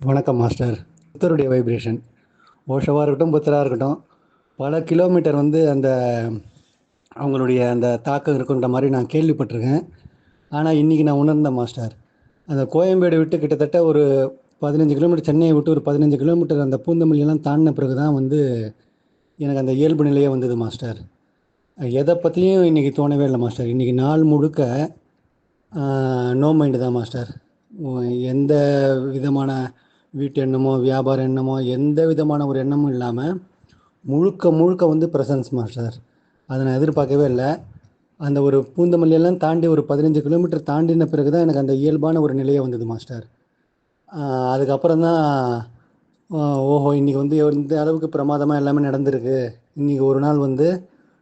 வணக்கம் மாஸ்டர். புத்தருடைய வைப்ரேஷன் ஓஷோவாக இருக்கட்டும், புத்தராக இருக்கட்டும், பல கிலோமீட்டர் வந்து அந்த அவங்களுடைய அந்த தாக்கம் இருக்குன்ற மாதிரி நான் கேள்விப்பட்டிருக்கேன். ஆனால் இன்றைக்கி நான் உணர்ந்தேன் மாஸ்டர். அந்த கோயம்பேடு விட்டு கிட்டத்தட்ட ஒரு 15 கிலோமீட்டர், சென்னையை விட்டு ஒரு 15 கிலோமீட்டர் அந்த பூந்தமல்லியெல்லாம் தாண்டின பிறகு தான் வந்து எனக்கு அந்த இயல்பு நிலையே வந்தது மாஸ்டர். எதை பற்றியும் இன்றைக்கி தோணவே இல்லை மாஸ்டர். இன்றைக்கி நாள் முழுக்க நோ மைண்டு தான் மாஸ்டர். எந்த விதமான வீட்டு எண்ணமோ, வியாபார எண்ணமோ, எந்த விதமான ஒரு எண்ணமும் இல்லாமல் முழுக்க முழுக்க வந்து ப்ரெசன்ஸ் மாஸ்டர். அதை நான் எதிர்பார்க்கவே இல்லை. அந்த ஒரு பூந்தமல்லியெல்லாம் தாண்டி ஒரு 15 கிலோமீட்டர் தாண்டின பிறகு தான் எனக்கு அந்த இயல்பான ஒரு நிலையே வந்தது மாஸ்டர். அதுக்கப்புறம் தான் ஓஹோ, இன்றைக்கி வந்து இந்த அளவுக்கு பிரமாதமாக எல்லாமே நடந்திருக்கு. இன்றைக்கி ஒரு நாள் வந்து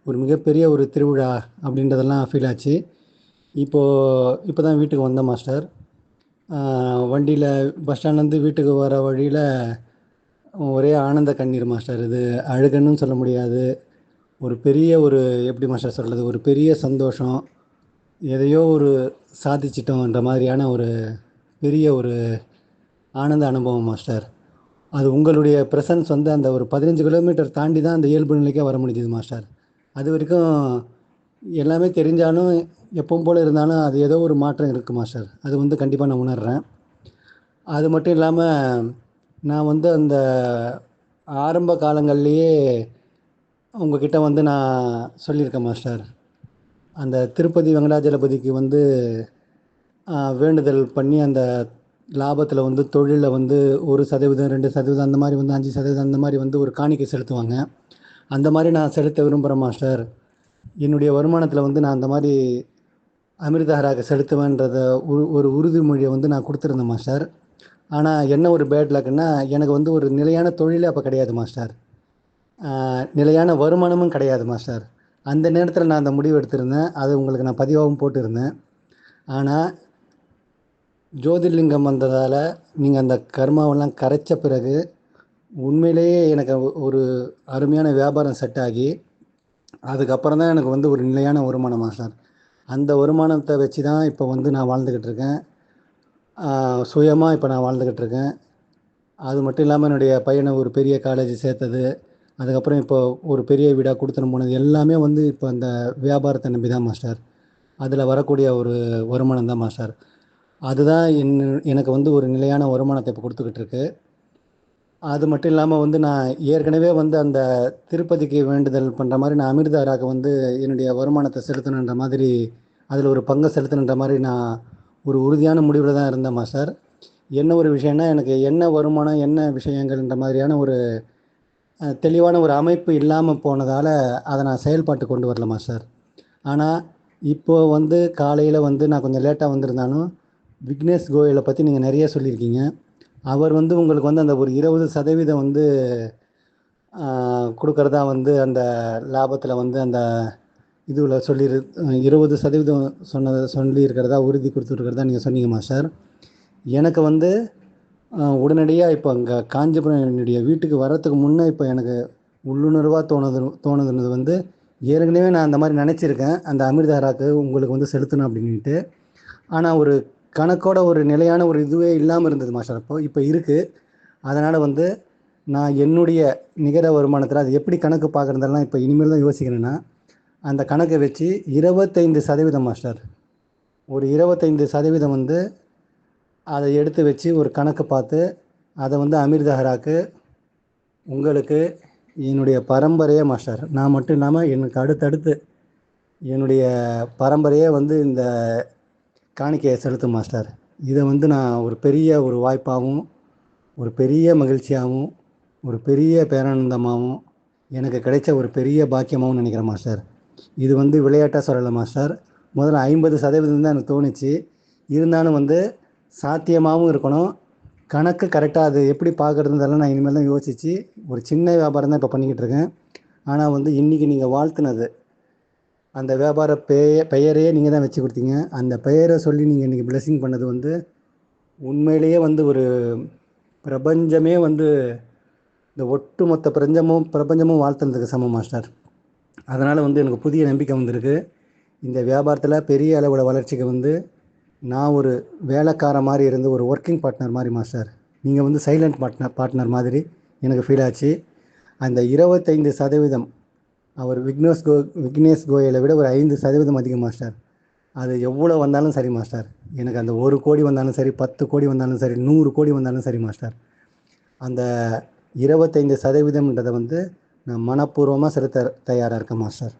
ஒரு மிகப்பெரிய ஒரு திருவிழா அப்படின்றதெல்லாம் ஃபீல் ஆச்சு. இப்போ தான் வீட்டுக்கு வந்தேன் மாஸ்டர். வண்டியில் பஸ் ஸ்டாண்ட்லேருந்து வீட்டுக்கு வர வழியில் ஒரே ஆனந்த கண்ணீர் மாஸ்டர். இது அழுகன்னு சொல்ல முடியாது. ஒரு பெரிய ஒரு எப்படி மாஸ்டர் சொல்கிறது, ஒரு பெரிய சந்தோஷம். எதையோ ஒரு சாதிச்சிட்டோன்ற மாதிரியான ஒரு பெரிய ஒரு ஆனந்த அனுபவம் மாஸ்டர். அது உங்களுடைய ப்ரெசன்ஸ் வந்து அந்த ஒரு 15 கிலோமீட்டர் தாண்டி தான் அந்த இயல்பு நிலைக்கே வர முடிஞ்சுது மாஸ்டர். அது வரைக்கும் எல்லாமே தெரிஞ்சாலும், எப்பவும் போல் இருந்தாலும் அது ஏதோ ஒரு மாற்றம் இருக்குது மாஸ்டர். அது வந்து கண்டிப்பாக நான் உணர்கிறேன். அது மட்டும் இல்லாமல் நான் வந்து அந்த ஆரம்ப காலங்கள்லேயே உங்ககிட்ட வந்து நான் சொல்லியிருக்கேன் மாஸ்டர். அந்த திருப்பதி வெங்கடாஜலபதிக்கு வந்து வேண்டுதல் பண்ணி அந்த லாபத்தில் வந்து தொழிலில் வந்து 1%, 2% அந்த மாதிரி வந்து 5% அந்த மாதிரி வந்து ஒரு காணிக்கை செலுத்துவாங்க. அந்த மாதிரி நான் செலுத்த விரும்புகிறேன் மாஸ்டர். என்னுடைய வருமானத்தில் வந்து நான் அந்த மாதிரி அமிர்தஹராக்கு செலுத்துவேன்றத ஒரு உறுதிமொழியை வந்து நான் கொடுத்துருந்தேன் மாஸ்டர். ஆனால் என்ன ஒரு பேட் லக்குன்னா, எனக்கு வந்து ஒரு நிலையான தொழிலே அப்போ கிடையாது மாஸ்டர். நிலையான வருமானமும் கிடையாது மாஸ்டர். அந்த நேரத்தில் நான் அந்த முடிவு எடுத்திருந்தேன். அது உங்களுக்கு நான் பதிவாகவும் போட்டிருந்தேன். ஆனால் ஜோதிர்லிங்கம் வந்ததால் நீங்கள் அந்த கர்மாவெல்லாம் கரைச்ச பிறகு உண்மையிலேயே எனக்கு ஒரு அருமையான வியாபாரம் செட் ஆகி, அதுக்கப்புறம் தான் எனக்கு வந்து ஒரு நிலையான வருமானம் மாஸ்டர். அந்த வருமானத்தை வச்சு தான் இப்போ வந்து நான் வாழ்ந்துக்கிட்டு இருக்கேன். சுயமாக இப்போ நான் வாழ்ந்துக்கிட்டு இருக்கேன். அது மட்டும் இல்லாமல் என்னுடைய பையனை ஒரு பெரிய காலேஜ் சேர்த்தது, அதுக்கப்புறம் இப்போ ஒரு பெரிய வீடாக கொடுத்துன்னு போனது எல்லாமே வந்து இப்போ அந்த வியாபாரத்தை நம்பி தான் மாஸ்டர். அதில் வரக்கூடிய ஒரு வருமானம் தான் மாஸ்டர். அதுதான் எனக்கு வந்து ஒரு நிலையான வருமானத்தை இப்போ கொடுத்துக்கிட்டு இருக்கு. அது மட்டும் இல்லாமல் வந்து நான் ஏற்கனவே வந்து அந்த திருப்பதிக்கு வேண்டுதல் பண்ணுற மாதிரி நான் அமிர்தஹராக்கு வந்து என்னுடைய வருமானத்தை செலுத்தணுன்ற மாதிரி, அதில் ஒரு பங்கை செலுத்தணுன்ற மாதிரி நான் ஒரு உறுதியான முடிவில் தான் இருந்தேன் மாஸ்டர். என்ன ஒரு விஷயம்னா, எனக்கு என்ன வருமானம், என்ன விஷயங்கள்ன்ற மாதிரியான ஒரு தெளிவான ஒரு அமைப்பு இல்லாமல் போனதால் அதை நான் செயல்பாட்டுக்கு கொண்டு வரல மாஸ்டர். ஆனால் இப்போது வந்து காலையில் வந்து நான் கொஞ்சம் லேட்டாக வந்திருந்தாலும், விக்னேஷ் கோயலை பற்றி நீங்கள் நிறைய சொல்லியிருக்கீங்க. அவர் வந்து உங்களுக்கு வந்து அந்த ஒரு 20% வந்து கொடுக்குறதா வந்து அந்த லாபத்தில் வந்து அந்த இதுவில் 20% சொல்லியிருக்கிறதா, உறுதி கொடுத்துருக்கிறதா நீங்கள் சொன்னீங்க மாஸ்டர். எனக்கு வந்து உடனடியாக இப்போ அங்கே காஞ்சிபுரம் என்னுடைய வீட்டுக்கு வர்றதுக்கு முன்னே இப்போ எனக்கு உள்ளுணர்வாக தோணுதுனது வந்து, ஏற்கனவே நான் அந்த மாதிரி நினச்சிருக்கேன், அந்த அமிர்தஹராக்கு உங்களுக்கு வந்து செலுத்தணும் அப்படின்ட்டு. ஆனால் ஒரு கணக்கோட ஒரு நிலையான ஒரு இதுவே இல்லாமல் இருந்தது மாஸ்டர். இப்போ இருக்குது. அதனால் வந்து நான் என்னுடைய நிகர வருமானத்தில் அது எப்படி கணக்கு பார்க்குறதெல்லாம் இப்போ இனிமேல் தான் யோசிக்கிறேன்னா, அந்த கணக்கை வச்சு 25% மாஸ்டர். ஒரு 25% வந்து அதை எடுத்து வச்சு ஒரு கணக்கு பார்த்து, அதை வந்து அமிர்தஹராக்கு உங்களுக்கு என்னுடைய பரம்பரையே மாஸ்டர். நான் மட்டும் இல்லாமல் எனக்கு அடுத்தடுத்து என்னுடைய பரம்பரையே வந்து இந்த காணிக்கையை செலுத்தும் மாஸ்டர். இதை வந்து நான் ஒரு பெரிய ஒரு வாய்ப்பாகவும், ஒரு பெரிய மகிழ்ச்சியாகவும், ஒரு பெரிய பேரானந்தமாகவும், எனக்கு கிடைச்ச ஒரு பெரிய பாக்கியமாகவும் நினைக்கிறேன் மாஸ்டர். இது வந்து விளையாட்டாக சொல்லலை மாஸ்டர். முதல்ல 50% தான் எனக்கு தோணுச்சு. இருந்தாலும் வந்து சாத்தியமாகவும் இருக்கணும். கணக்கு கரெக்டாக அது எப்படி பார்க்குறதுன்றதெல்லாம் நான் இனிமேல் தான் யோசித்து ஒரு சின்ன வியாபாரம் தான் இப்போ பண்ணிக்கிட்டு இருக்கேன். ஆனால் வந்து இன்றைக்கி நீங்கள் வாழ்த்துனது, அந்த வியாபார பெயரையே நீங்கள் தான் வச்சு கொடுத்தீங்க. அந்த பெயரை சொல்லி நீங்கள் இன்றைக்கி பிளெஸிங் பண்ணது வந்து உண்மையிலேயே வந்து ஒரு பிரபஞ்சமே வந்து இந்த ஒட்டுமொத்த பிரபஞ்சமும் வாழ்த்துனதுக்கு சமம் மாஸ்டர். அதனால் வந்து எனக்கு புதிய நம்பிக்கை வந்திருக்கு. இந்த வியாபாரத்தில் பெரிய அளவில் வளர்ச்சிக்கு வந்து நான் ஒரு வேலைக்கார மாதிரி இருந்து ஒரு ஒர்க்கிங் பார்ட்னர் மாதிரி மாஸ்டர். நீங்கள் வந்து சைலண்ட் பார்ட்னர் மாதிரி எனக்கு ஃபீல் ஆச்சு. அந்த 25% அவர் விக்னேஷ் கோயலை விட ஒரு 5% அதிகம் மாஸ்டர். அது எவ்வளோ வந்தாலும் சரி மாஸ்டர், எனக்கு அந்த 1 கோடி வந்தாலும் சரி, 10 கோடி வந்தாலும் சரி, 100 கோடி வந்தாலும் சரி மாஸ்டர், அந்த 25%ன்றதை வந்து நான் மனப்பூர்வமாக செலுத்த தயாராக இருக்கேன் மாஸ்டர்.